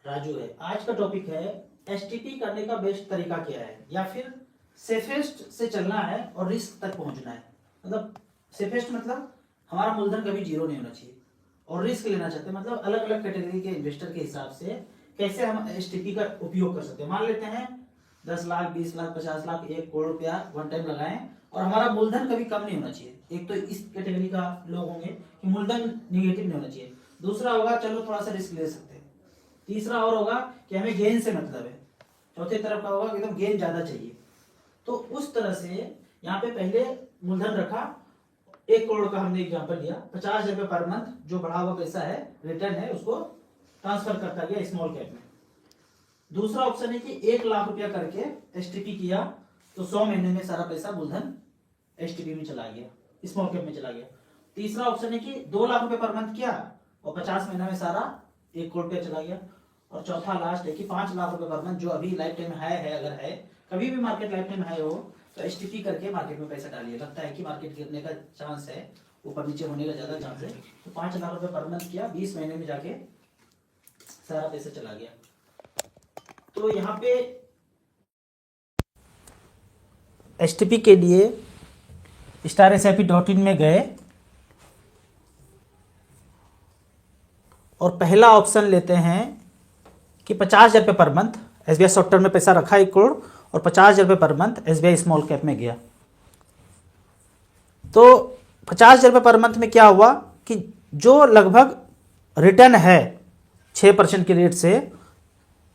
राजू है। आज का टॉपिक है एसटीपी करने का बेस्ट तरीका क्या है, या फिर सेफेस्ट से चलना है और रिस्क तक पहुंचना है। मतलब सेफेस्ट मतलब हमारा मूलधन कभी जीरो नहीं होना चाहिए, और रिस्क लेना चाहते हैं मतलब अलग अलग कैटेगरी के इन्वेस्टर के हिसाब से कैसे हम एसटीपी का उपयोग कर सकते हैं। मान लेते हैं 10 लाख 20 लाख 50 लाख 1 करोड़ रुपया वन टाइम लगाएं और हमारा मूलधन कभी कम नहीं होना चाहिए। एक तो इस कैटेगरी का लोग होंगे कि मूलधन निगेटिव नहीं होना चाहिए। दूसरा होगा चलो थोड़ा सा रिस्क ले सकते हैं। तीसरा और होगा कि हमें गेन से मतलब है। चौथे तरफ का होगा कि एकदम गेन ज्यादा चाहिए। तो उस तरह से यहाँ पे पहले मूलधन रखा 1 करोड़ का, हमने एग्जांपल लिया 50,000 रुपये पर मंथ जो बढ़ा हुआ पैसा है रिटर्न है उसको ट्रांसफर करता गया स्मॉल कैप में। दूसरा ऑप्शन है कि 1 लाख रुपया करके एसटीपी किया तो 100 महीने में सारा पैसा मूलधन एसटीपी में चला गया, स्मॉल कैप में चला गया। तीसरा ऑप्शन है कि 2 लाख रुपए पर मंथ किया और 50 महीना में सारा 1 करोड़ रुपया चला गया। और चौथा लास्ट है कि 5 लाख रुपए पर मंथ जो अभी लाइफ टाइम हाई है, अगर है कभी भी मार्केट लाइफ टाइम हाई हो तो एसटीपी करके मार्केट में पैसा डालिए। लगता है कि मार्केट गिरने का चांस है, ऊपर नीचे होने का ज्यादा चांस है, तो 5 लाख रुपए पर मंथ किया, 20 महीने में जाके सारा पैसा चला गया। तो यहाँ पे एसटीपी के लिए StarSIP.in में गए और पहला ऑप्शन लेते हैं कि 50,000 रुपये per month. SBI short term में पैसा रखा 1 करोड़ और 50,000 रुपये per month SBI small cap में गया। तो 50,000 रुपये पर मंथ में क्या हुआ कि जो लगभग रिटर्न है 6% के रेट से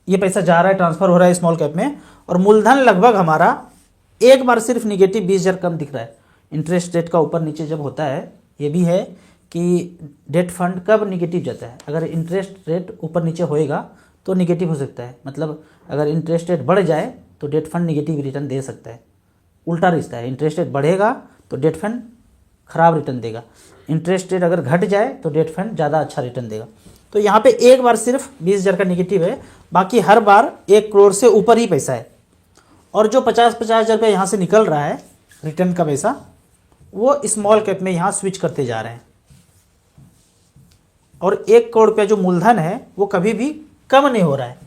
ये पैसा जा रहा है, ट्रांसफर हो रहा है स्मॉल कैप में, और मूलधन लगभग हमारा एक बार सिर्फ निगेटिव 20,000 कम दिख रहा है। इंटरेस्ट रेट का ऊपर नीचे जब होता है, ये भी है कि डेट फंड कब निगेटिव जाता है। अगर इंटरेस्ट रेट ऊपर नीचे होएगा तो निगेटिव हो सकता है, मतलब अगर इंटरेस्ट रेट बढ़ जाए तो डेट फंड निगेटिव रिटर्न दे सकता है। उल्टा रिश्ता है, इंटरेस्ट रेट बढ़ेगा तो डेट फंड खराब रिटर्न देगा, इंटरेस्ट रेट अगर घट जाए तो डेट फंड ज़्यादा अच्छा रिटर्न देगा। तो यहाँ पे एक बार सिर्फ 20,000 का निगेटिव है, बाकी हर बार 1 करोड़ से ऊपर ही पैसा है। और जो 50,000 रुपये यहाँ से निकल रहा है रिटर्न का पैसा, वो स्मॉल कैप में यहाँ स्विच करते जा रहे हैं। और 1 करोड़ रुपया जो मूलधन है वो कभी भी कम नहीं हो रहा है।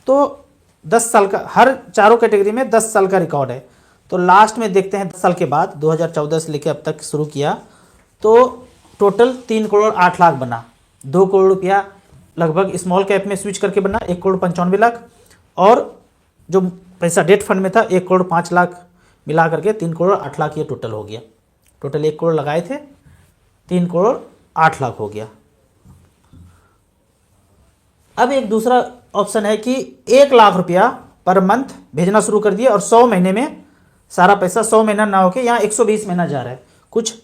तो 10 साल का, हर चारों कैटेगरी में 10 साल का रिकॉर्ड है। तो लास्ट में देखते हैं 10 साल के बाद 2014 से लेकर अब तक शुरू किया तो टोटल 3 करोड़ 8 लाख बना। 2 करोड़ रुपया लगभग स्मॉल कैप में स्विच करके बना 1 करोड़ 95 लाख, और जो पैसा डेट फंड में था 1 करोड़ 5 लाख मिला करके 3 करोड़ 8 लाख ये टोटल हो गया। टोटल 1 करोड़ लगाए थे, 3 करोड़ 8 लाख हो गया। अब एक दूसरा ऑप्शन है कि 1 लाख रुपया पर मंथ भेजना शुरू कर दिया और 100 महीने में सारा पैसा, 100 महीना ना होके यहाँ 120 महीना जा रहा है, कुछ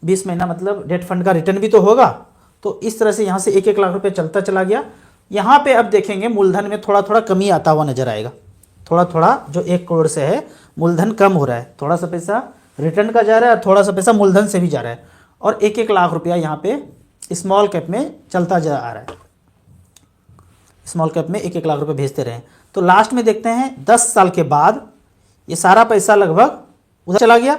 20 महीना मतलब डेट फंड का रिटर्न भी तो होगा। तो इस तरह से यहाँ से 1-1 लाख रुपया चलता चला गया। यहाँ पे अब देखेंगे मूलधन में थोड़ा थोड़ा कमी आता हुआ नजर आएगा। थोड़ा थोड़ा जो 1 करोड़ से है मूलधन कम हो रहा है, थोड़ा सा पैसा रिटर्न का जा रहा है और थोड़ा सा पैसा मूलधन से भी जा रहा है, और 1-1 लाख रुपया यहाँ पे स्मॉल कैप में चलता जा आ रहा है। स्मॉल कैप में 1-1 लाख रुपए भेजते रहे। तो लास्ट में देखते हैं 10 साल के बाद ये सारा पैसा लगभग उधर चला गया।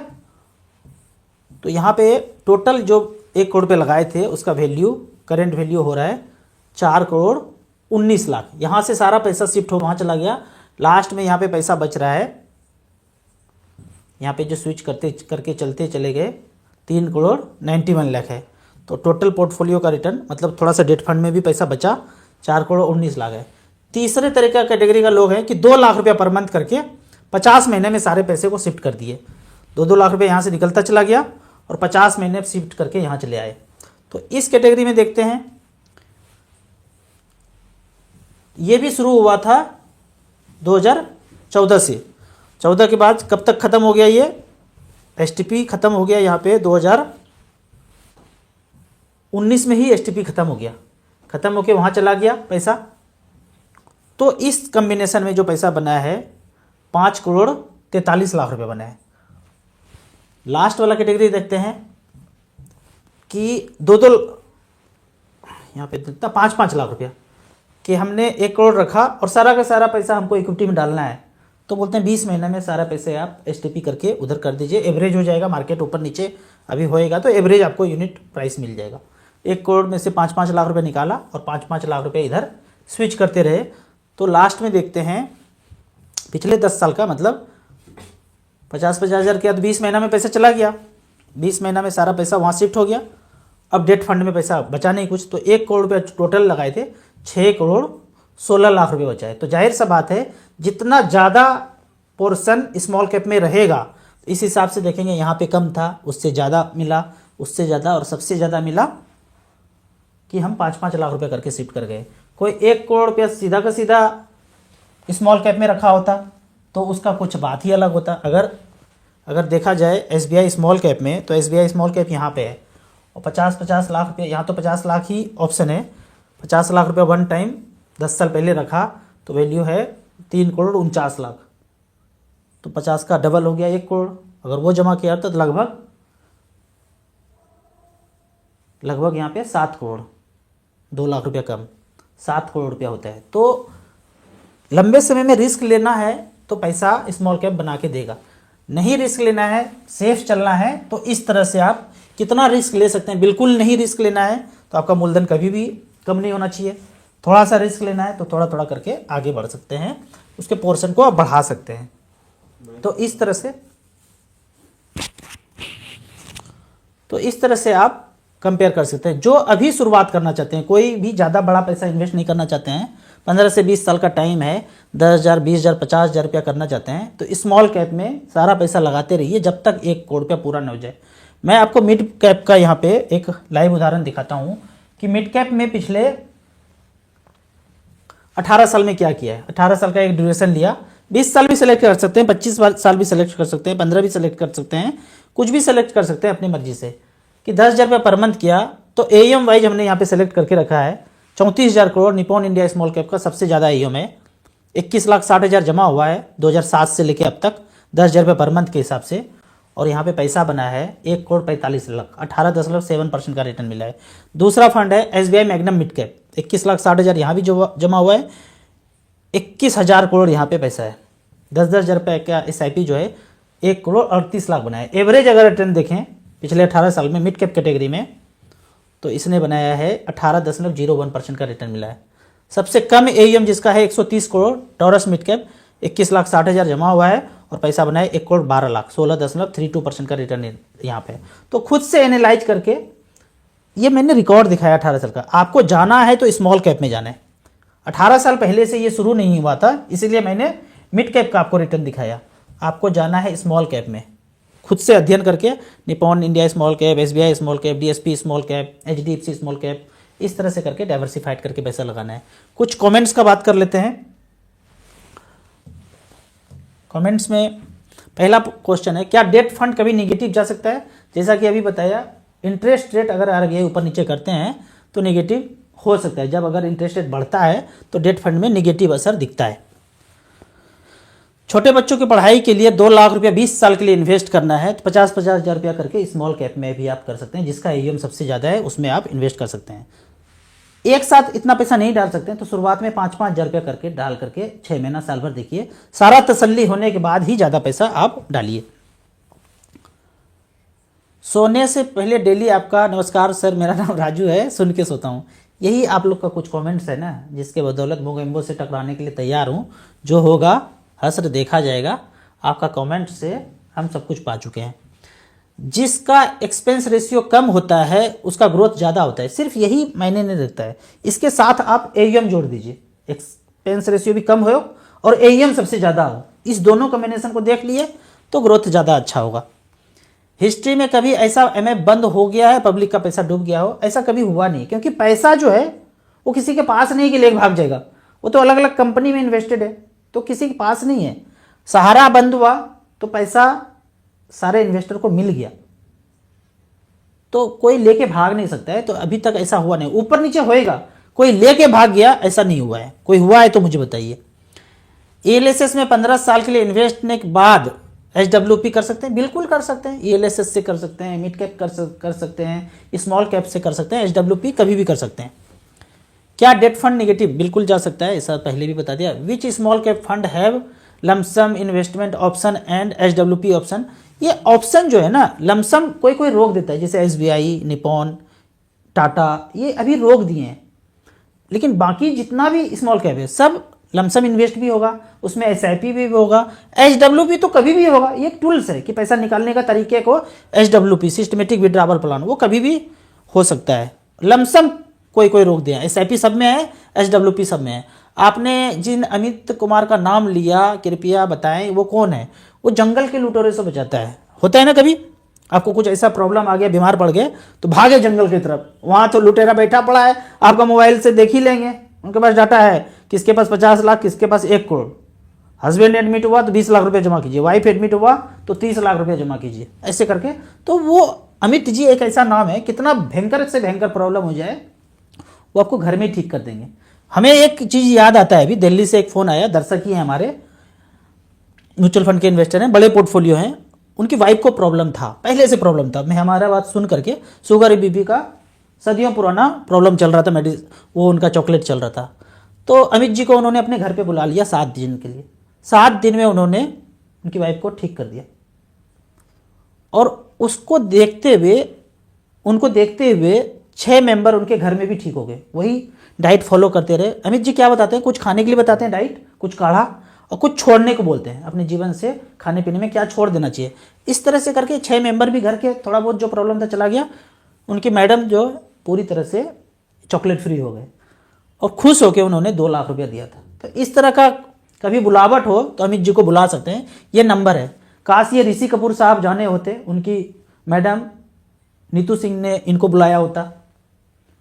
तो यहाँ पे टोटल जो 1 करोड़ रुपये लगाए थे उसका वैल्यू, करेंट वैल्यू हो रहा है 4 करोड़ 19 लाख। यहाँ से सारा पैसा शिफ्ट हो वहाँ चला गया। लास्ट में यहाँ पे पैसा बच रहा है, यहाँ पे जो स्विच करते करके चलते चले गए 3 करोड़ 91 लाख है। तो टोटल पोर्टफोलियो का रिटर्न मतलब थोड़ा सा डेट फंड में भी पैसा बचा 4 करोड़ 19 लाख है। तीसरे तरह का कैटेगरी का लोग हैं कि 2 लाख रुपया पर मंथ करके 50 महीने में सारे पैसे को शिफ्ट कर दिए। 2-2 लाख रुपये यहाँ से निकलता चला गया और 50 महीने शिफ्ट करके यहाँ चले आए। तो इस कैटेगरी में देखते हैं, ये भी शुरू हुआ था 2014 से। 14 के बाद कब तक खत्म हो गया, ये एसटीपी खत्म हो गया यहाँ पे 2019 में ही एसटीपी खत्म हो गया, खत्म होके वहाँ चला गया पैसा। तो इस कॉम्बिनेशन में जो पैसा बना है 5 करोड़ 43 लाख रुपए बना है। लास्ट वाला कैटेगरी देखते हैं कि 2-2 यहाँ पे देता 5-5 लाख रुपया कि हमने 1 करोड़ रखा और सारा का सारा पैसा हमको इक्विटी में डालना है। तो बोलते हैं 20 महीने में सारा पैसे आप एसटीपी करके उधर कर दीजिए, एवरेज हो जाएगा, मार्केट ऊपर नीचे अभी होएगा तो एवरेज आपको यूनिट प्राइस मिल जाएगा। 1 करोड़ में से 5-5 लाख रुपए निकाला और 5-5 लाख रुपए इधर स्विच करते रहे तो लास्ट में देखते हैं पिछले 10 साल का मतलब 50-50 हज़ार किया तो 20 महीना में पैसा चला गया, 20 महीना में सारा पैसा वहाँ शिफ्ट हो गया। अब डेट फंड में पैसा बचा नहीं कुछ, तो 1 करोड़ रुपये टोटल लगाए थे, 6 करोड़ 16 लाख रुपये बचाए। तो जाहिर सा बात है जितना ज़्यादा पोर्शन स्मॉल कैप में रहेगा इस हिसाब से देखेंगे यहाँ पे कम था, उससे ज़्यादा मिला, उससे ज़्यादा, और सबसे ज़्यादा मिला कि हम 5-5 लाख रुपए करके शिफ्ट कर गए। कोई 1 करोड़ रुपया सीधा का सीधा स्मॉल कैप में रखा होता तो उसका कुछ बात ही अलग होता। अगर देखा जाए SBI स्मॉल कैप में, तो SBI स्मॉल कैप यहाँ पे है और 50-50 लाख रुपये, यहाँ तो 50 लाख ही ऑप्शन है, 50 लाख रुपये वन टाइम 10 साल पहले रखा तो वैल्यू है 3 करोड़ 49 लाख, तो 50 का डबल हो गया 1 करोड़। अगर वो जमा किया तो लगभग यहाँ पे 7 करोड़, 2 लाख रुपया कम, 7 करोड़ रुपया होता है। तो लंबे समय में रिस्क लेना है तो पैसा स्मॉल कैप बना के देगा, नहीं रिस्क लेना है, सेफ चलना है, तो इस तरह से आप कितना रिस्क ले सकते हैं। बिल्कुल नहीं रिस्क लेना है तो आपका मूलधन कभी भी कम नहीं होना चाहिए। थोड़ा सा रिस्क लेना है तो थोड़ा थोड़ा करके आगे बढ़ सकते हैं, उसके पोर्शन को आप बढ़ा सकते हैं। तो इस तरह से आप कंपेयर कर सकते हैं। जो अभी शुरुआत करना चाहते हैं, कोई भी ज़्यादा बड़ा पैसा इन्वेस्ट नहीं करना चाहते हैं, 15 से 20 साल का टाइम है, 10,000 20,000 50,000 रुपया करना चाहते हैं, तो स्मॉल कैप में सारा पैसा लगाते रहिए जब तक 1 करोड़ रुपया पूरा न हो जाए। मैं आपको मिड कैप का यहाँ पे एक लाइव उदाहरण दिखाता हूँ कि मिड कैप में पिछले 18 साल में क्या किया है। 18 साल का एक ड्यूरेशन लिया, 20 साल भी सेलेक्ट कर सकते हैं, 25 साल भी सेलेक्ट कर सकते हैं, 15 भी सेलेक्ट कर सकते हैं, कुछ भी सेलेक्ट कर सकते हैं अपनी मर्जी से, कि 10,000 रुपये पर मंथ किया तो AUM वाइज हमने यहाँ पे सेलेक्ट करके रखा है 34,000 crore. Nippon India small cap का सबसे ज़्यादा AUM है, 21,60,000 जमा हुआ है 2007 से लेके अब तक 10,000 रुपये पर मंथ के हिसाब से, और यहाँ पे पैसा बना है 1 करोड़ 45 लाख, 18.7% का रिटर्न मिला है। दूसरा फंड है SBI मैग्नम मिड कैप, 21,60,000 यहाँ भी जो जमा हुआ है, 21,000 करोड़ यहाँ पे पैसा है, 10-10 हज़ार रुपये का SIP जो है 1 करोड़ 38 लाख बनाया। एवरेज अगर रिटर्न देखें पिछले 18 साल में मिड कैप कैटेगरी में, तो इसने बनाया है 18.01% का रिटर्न मिला है। सबसे कम AUM जिसका है 130 करोड़ टॉरस मिड कैप, 21,60,000 जमा हुआ है और पैसा बनाया 1 करोड़ 12 लाख, 16.32% का रिटर्न यहाँ पे। तो खुद से एनालाइज करके ये मैंने रिकॉर्ड दिखाया 18 साल का। आपको जाना है तो स्मॉल कैप में जाना है, 18 साल पहले से ये शुरू नहीं हुआ था, इसीलिए मैंने मिड कैप का आपको रिटर्न दिखाया। आपको जाना है स्मॉल कैप में, खुद से अध्ययन करके, Nippon India small cap, SBI small cap, DSP small cap, HDFC small cap, इस तरह से करके डाइवर्सिफाइड करके पैसा लगाना है। कुछ कमेंट्स का बात कर लेते हैं। कमेंट्स में पहला क्वेश्चन है, क्या डेट फंड कभी निगेटिव जा सकता है? जैसा कि अभी बताया, इंटरेस्ट रेट अगर RBI ऊपर नीचे करते हैं तो निगेटिव हो सकता है। जब अगर इंटरेस्ट रेट बढ़ता है तो डेट फंड में निगेटिव असर दिखता है। छोटे बच्चों की पढ़ाई के लिए 2 लाख रुपया 20 साल के लिए इन्वेस्ट करना है तो 50-50 हज़ार रुपया करके स्मॉल कैप में भी आप कर सकते हैं, जिसका AUM सबसे ज़्यादा है उसमें आप इन्वेस्ट कर सकते हैं। एक साथ इतना पैसा नहीं डाल सकते हैं तो शुरुआत में 5-5 हज़ार रुपया करके डाल करके 6 महीना साल भर देखिए, सारा तसल्ली होने के बाद ही ज़्यादा पैसा आप डालिए। सोने से पहले डेली आपका नमस्कार सर, मेरा नाम राजू है, सुन के सोता हूँ। यही आप लोग का कुछ कमेंट्स है ना, जिसके बदौलत मोगेम्बो से टकराने के लिए तैयार हूँ। जो होगा हसर देखा जाएगा। आपका कमेंट से हम सब कुछ पा चुके हैं। जिसका एक्सपेंस रेशियो कम होता है उसका ग्रोथ ज़्यादा होता है, सिर्फ यही मायने नहीं रखता है। इसके साथ आप AUM जोड़ दीजिए, एक्सपेंस रेशियो भी कम हो और AUM सबसे ज़्यादा हो, इस दोनों कॉम्बिनेशन को देख लिए तो ग्रोथ ज़्यादा अच्छा होगा। हिस्ट्री में कभी ऐसा MF बंद हो गया है, पब्लिक का पैसा डूब गया हो, ऐसा कभी हुआ नहीं, क्योंकि पैसा जो है वो किसी के पास नहीं कि लेके भाग जाएगा, वो तो अलग अलग कंपनी में इन्वेस्टेड है, तो किसी के पास नहीं है। सहारा बंद हुआ तो पैसा सारे इन्वेस्टर को मिल गया, तो कोई लेके भाग नहीं सकता है। तो अभी तक ऐसा हुआ नहीं, ऊपर नीचे होएगा, कोई लेके भाग गया ऐसा नहीं हुआ है। कोई हुआ है तो मुझे बताइए। ELSS में 15 साल के लिए इन्वेस्ट करने के बाद SWP कर सकते हैं, बिल्कुल कर सकते हैं। ELSS से कर सकते हैं, मिड कैप कर सकते हैं, स्मॉल कैप से कर सकते हैं, SWP कभी भी कर सकते हैं। क्या डेट फंड नेगेटिव? बिल्कुल जा सकता है, ऐसा पहले भी बता दिया। Which small cap fund have lump sum investment option and SWP option? ये ऑप्शन जो है ना, लमसम कोई कोई रोक देता है, जैसे SBI, निपॉन, टाटा, ये अभी रोक दिए हैं। लेकिन बाकी जितना भी स्मॉल कैप है सब लमसम इन्वेस्ट भी होगा, उसमें एसआईपी भी होगा, एचडब्ल्यूपी तो कभी भी होगा। ये एक टूल्स है कि पैसा निकालने का तरीके को एचडब्ल्यूपी सिस्टमेटिक विड्रॉवल प्लान वो कभी भी हो सकता है। लमसम कोई कोई रोक दिया, एसआईपी सब में है, एचडब्ल्यूपी सब में है। आपने जिन अमित कुमार का नाम लिया कृपया बताएं वो कौन है? वो जंगल के लुटेरों से बचाता है। होता है ना कभी आपको कुछ ऐसा प्रॉब्लम आ गया, बीमार पड़ गए तो भागे जंगल की तरफ, वहां तो लुटेरा बैठा पड़ा है, आपका मोबाइल से देख ही लेंगे, उनके पास डाटा है किसके पास 50 लाख, किसके पास 1 करोड़। हस्बैंड एडमिट हुआ तो 20 लाख रुपए जमा कीजिए, वाइफ एडमिट हुआ तो 30 लाख रुपए जमा कीजिए, ऐसे करके। तो वो अमित जी एक ऐसा नाम है, कितना भयंकर से भयंकर प्रॉब्लम हो जाए वो आपको घर में ही ठीक कर देंगे। हमें एक चीज याद आता है, अभी दिल्ली से एक फोन आया, दर्शक ही है हमारे, म्यूचुअल फंड के इन्वेस्टर हैं, बड़े पोर्टफोलियो हैं, उनकी वाइफ को प्रॉब्लम था, पहले से प्रॉब्लम था। मैं हमारा बात सुन करके, शुगर बीपी का सदियों पुराना प्रॉब्लम चल रहा था, वो उनका चॉकलेट चल रहा था। तो अमित जी को उन्होंने अपने घर पे बुला लिया 7 दिन के लिए। 7 दिन में उन्होंने उनकी वाइफ को ठीक कर दिया, और उनको देखते हुए 6 मेंबर उनके घर में भी ठीक हो गए। वही डाइट फॉलो करते रहे। अमित जी क्या बताते हैं, कुछ खाने के लिए बताते हैं डाइट, कुछ काढ़ा, और कुछ छोड़ने को बोलते हैं, अपने जीवन से खाने पीने में क्या छोड़ देना चाहिए। इस तरह से करके 6 मेंबर भी घर के, थोड़ा बहुत जो प्रॉब्लम था चला गया। उनकी मैडम जो पूरी तरह से चॉकलेट फ्री हो गए, और खुश होकर उन्होंने 2 लाख रुपया दिया था। तो इस तरह का कभी बुलावट हो तो अमित जी को बुला सकते हैं, ये नंबर है। काश ये ऋषि कपूर साहब जाने होते, उनकी मैडम नीतू सिंह ने इनको बुलाया होता,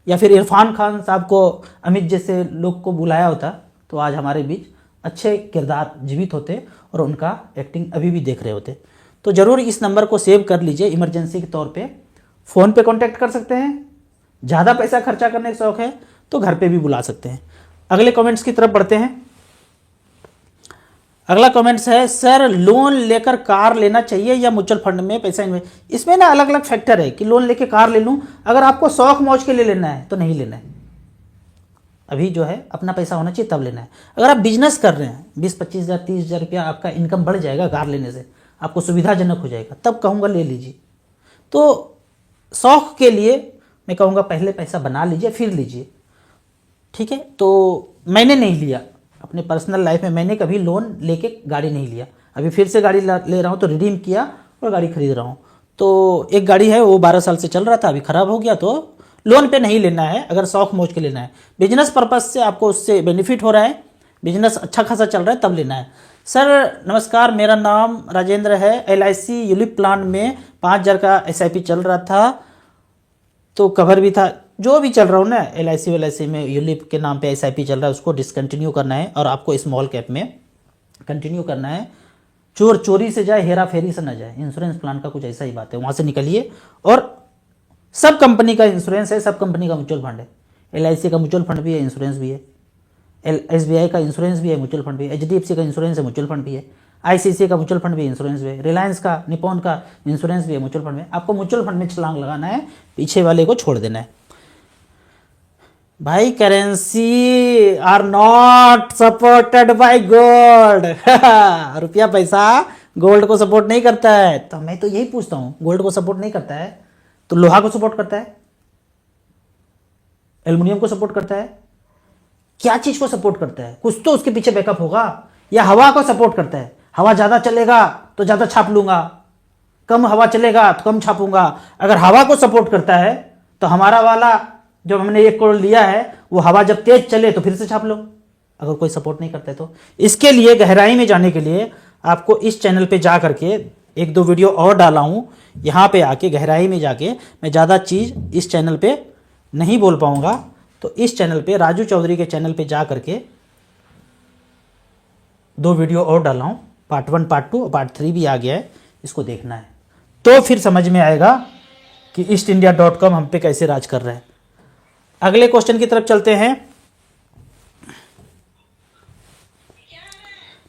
या फिर इरफान खान साहब को अमित जैसे लोग को बुलाया होता, तो आज हमारे बीच अच्छे किरदार जीवित होते और उनका एक्टिंग अभी भी देख रहे होते। तो ज़रूर इस नंबर को सेव कर लीजिए, इमरजेंसी के तौर पे फ़ोन पे कांटेक्ट कर सकते हैं। ज़्यादा पैसा खर्चा करने का शौक है तो घर पे भी बुला सकते हैं। अगले कमेंट्स की तरफ बढ़ते हैं। अगला कमेंट्स है, सर लोन लेकर कार लेना चाहिए या म्यूचुअल फंड में पैसा इन्वेस्ट? इसमें ना अलग अलग फैक्टर है कि लोन लेके कार ले लूँ, अगर आपको शौक मौज के लिए लेना है तो नहीं लेना है। अभी जो है अपना पैसा होना चाहिए तब लेना है। अगर आप बिजनेस कर रहे हैं, 20-25 हज़ार 30 हज़ार रुपया आपका इनकम बढ़ जाएगा कार लेने से, आपको सुविधाजनक हो जाएगा, तब कहूँगा ले लीजिए। तो शौक के लिए मैं कहूँगा पहले पैसा बना लीजिए फिर लीजिए, ठीक है। तो मैंने नहीं लिया अपने पर्सनल लाइफ में, मैंने कभी लोन लेके गाड़ी नहीं लिया। अभी फिर से गाड़ी ले रहा हूँ तो रिडीम किया और गाड़ी खरीद रहा हूँ। तो एक गाड़ी है वो 12 साल से चल रहा था, अभी ख़राब हो गया, तो लोन पे नहीं लेना है। अगर शौक मौज के लेना है, बिजनेस पर्पस से आपको उससे बेनिफिट हो रहा है, बिजनेस अच्छा खासा चल रहा है, तब लेना है। सर नमस्कार, मेरा नाम राजेंद्र है, LIC यूलिप प्लान में 5,000 का SIP चल रहा था, तो कवर भी था, जो भी चल रहा हूँ ना LIC में यूलिप के नाम पे SIP चल रहा है, उसको डिसकंटिन्यू करना है और आपको स्मॉल कैप में कंटिन्यू करना है। चोरी से जाए, हेरा फेरी से ना जाए, इंश्योरेंस प्लान का कुछ ऐसा ही बात है, वहाँ से निकलिए। और सब कंपनी का इंश्योरेंस है, सब कंपनी का म्यूचुअल फंड है। LIC का म्यूचुअल फंड भी है, इंश्योरेंस भी है, SBI का इंश्योरेंस भी है, म्यूचुअल फंड भी है, HDFC का इंश्योरेंस है, म्यूचुअल फंड भी है, ICICI का म्यूचुअल फंड भी इंश्योरेंस भी है, रिलायंस का, निपॉन का इंश्योरेंस भी है, म्यूचुअल फंड में। आपको म्यूचुअल फंड में छलांग लगाना है, पीछे वाले को छोड़ देना है। भाई currency are not supported by gold. रुपया पैसा गोल्ड को सपोर्ट नहीं करता है। तो मैं तो यही पूछता हूं, गोल्ड को सपोर्ट नहीं करता है तो लोहा को सपोर्ट करता है, एल्युमिनियम को सपोर्ट करता है, क्या चीज को सपोर्ट करता है? कुछ तो उसके पीछे बैकअप होगा। या हवा को सपोर्ट करता है, हवा ज्यादा चलेगा तो ज्यादा छाप लूंगा, कम हवा चलेगा तो कम छापूंगा। अगर हवा को सपोर्ट करता है तो हमारा वाला जो हमने 1 करोड़ लिया है वो हवा जब तेज चले तो फिर से छाप लो। अगर कोई सपोर्ट नहीं करता है तो इसके लिए गहराई में जाने के लिए आपको इस चैनल पे जा करके 1-2 वीडियो और डाला हूं, यहाँ पे आके गहराई में जाके, मैं ज़्यादा चीज़ इस चैनल पे नहीं बोल पाऊंगा, तो इस चैनल पे राजू चौधरी के चैनल पे जा करके 2 वीडियो और डाला हूँ, पार्ट 1 पार्ट 2 और पार्ट 3 भी आ गया है, इसको देखना है तो फिर समझ में आएगा कि eastindia.com हम पे कैसे राज कर रहा है। अगले क्वेश्चन की तरफ चलते हैं।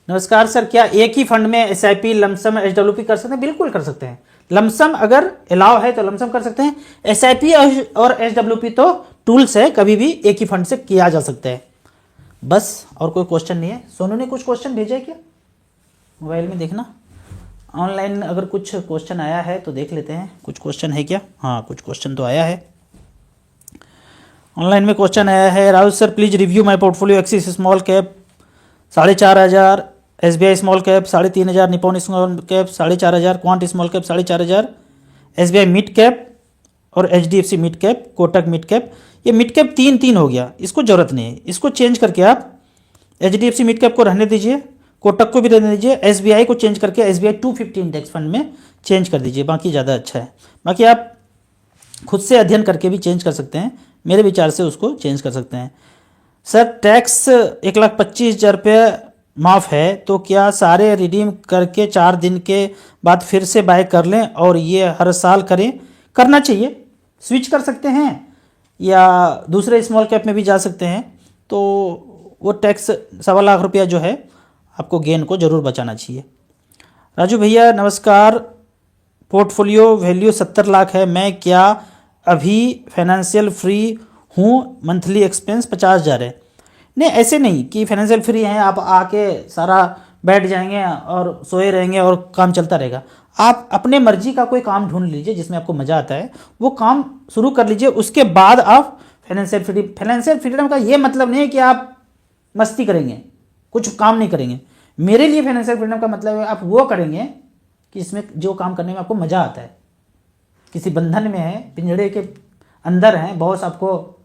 नमस्कार सर, क्या एक ही फंड में SIP, लमसम, HWP कर सकते हैं? बिल्कुल कर सकते हैं। लमसम अगर अलाउ है तो लमसम कर सकते हैं। SIP और HWP तो टूल्स है, कभी भी एक ही फंड से किया जा सकता है। बस और कोई क्वेश्चन नहीं है। सोनू ने कुछ क्वेश्चन भेजा है क्या? मोबाइल में देखना, ऑनलाइन अगर कुछ क्वेश्चन आया है तो देख लेते हैं। कुछ क्वेश्चन है क्या? हाँ कुछ क्वेश्चन तो आया है। ऑनलाइन में क्वेश्चन आया है, Rahul sir please review my portfolio axis small cap 4,500, SBI small cap 3,500, Nippon small cap 4,500, quant small cap 4,500, SBI mid cap और HDFC mid cap, Kotak mid cap. ये मिड कैप 3 हो गया, इसको जरूरत नहीं है, इसको चेंज करके आप HDFC मिड कैप को रहने दीजिए, कोटक को भी रहने दीजिए, SBI को चेंज करके SBI 250 इंडेक्स फंड में चेंज कर दीजिए, बाकी ज़्यादा अच्छा है। बाकी आप खुद से अध्ययन करके भी चेंज कर सकते हैं, मेरे विचार से उसको चेंज कर सकते हैं। सर टैक्स 1,25,000 रुपये माफ़ है, तो क्या सारे रिडीम करके 4 दिन के बाद फिर से बाय कर लें और ये हर साल करें? करना चाहिए, स्विच कर सकते हैं या दूसरे स्मॉल कैप में भी जा सकते हैं। तो वो टैक्स 1.25 लाख रुपया जो है आपको गेन को ज़रूर बचाना चाहिए। राजू भैया नमस्कार, पोर्टफोलियो वैल्यू 70 लाख है, मैं क्या अभी फाइनेंशियल फ्री हूँ? मंथली एक्सपेंस 50,000 है। नहीं, ऐसे नहीं कि फाइनेंशियल फ्री हैं आप आके सारा बैठ जाएंगे और सोए रहेंगे और काम चलता रहेगा। आप अपने मर्जी का कोई काम ढूंढ लीजिए जिसमें आपको मज़ा आता है, वो काम शुरू कर लीजिए, उसके बाद आप फाइनेंशियल फ्रीडम का ये मतलब नहीं है कि आप मस्ती करेंगे, कुछ काम नहीं करेंगे। मेरे लिए फाइनेंशियल फ्रीडम का मतलब है आप वो करेंगे कि इसमें जो काम करने में आपको मज़ा आता है। किसी बंधन में है, पिंजड़े के अंदर हैं, बॉस आपको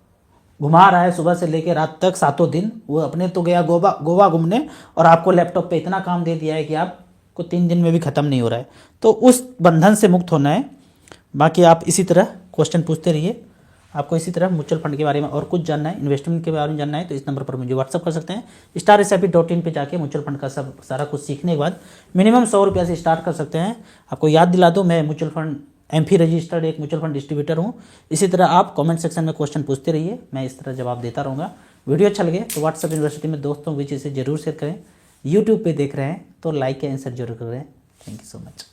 घुमा रहा है सुबह से लेकर रात तक 7 दिन, वो अपने तो गया गोवा घूमने और आपको लैपटॉप पे इतना काम दे दिया है कि आपको 3 दिन में भी ख़त्म नहीं हो रहा है। तो उस बंधन से मुक्त होना है। बाकी आप इसी तरह क्वेश्चन पूछते रहिए। आपको इसी तरह म्यूचुअल फंड के बारे में और कुछ जानना है, इन्वेस्टमेंट के बारे में जानना है, तो इस नंबर पर मुझे व्हाट्सअप कर सकते हैं। StarSIP.in पे जाके म्यूचुअल फंड का सब सारा कुछ सीखने के बाद मिनिमम 100 रुपया से स्टार्ट कर सकते हैं। आपको याद दिला दूँ, मैं म्यूचुअल फंड एमफी रजिस्टर्ड एक म्यूचुअल फंड डिस्ट्रीब्यूटर हूँ। इसी तरह आप कमेंट सेक्शन में क्वेश्चन पूछते रहिए, मैं इस तरह जवाब देता रहूँगा। वीडियो अच्छा लगे तो व्हाट्सअप यूनिवर्सिटी में दोस्तों के बीच इसे जरूर शेयर करें। यूट्यूब पे देख रहे हैं तो लाइक या आंसर जरूर करें। Thank you so much.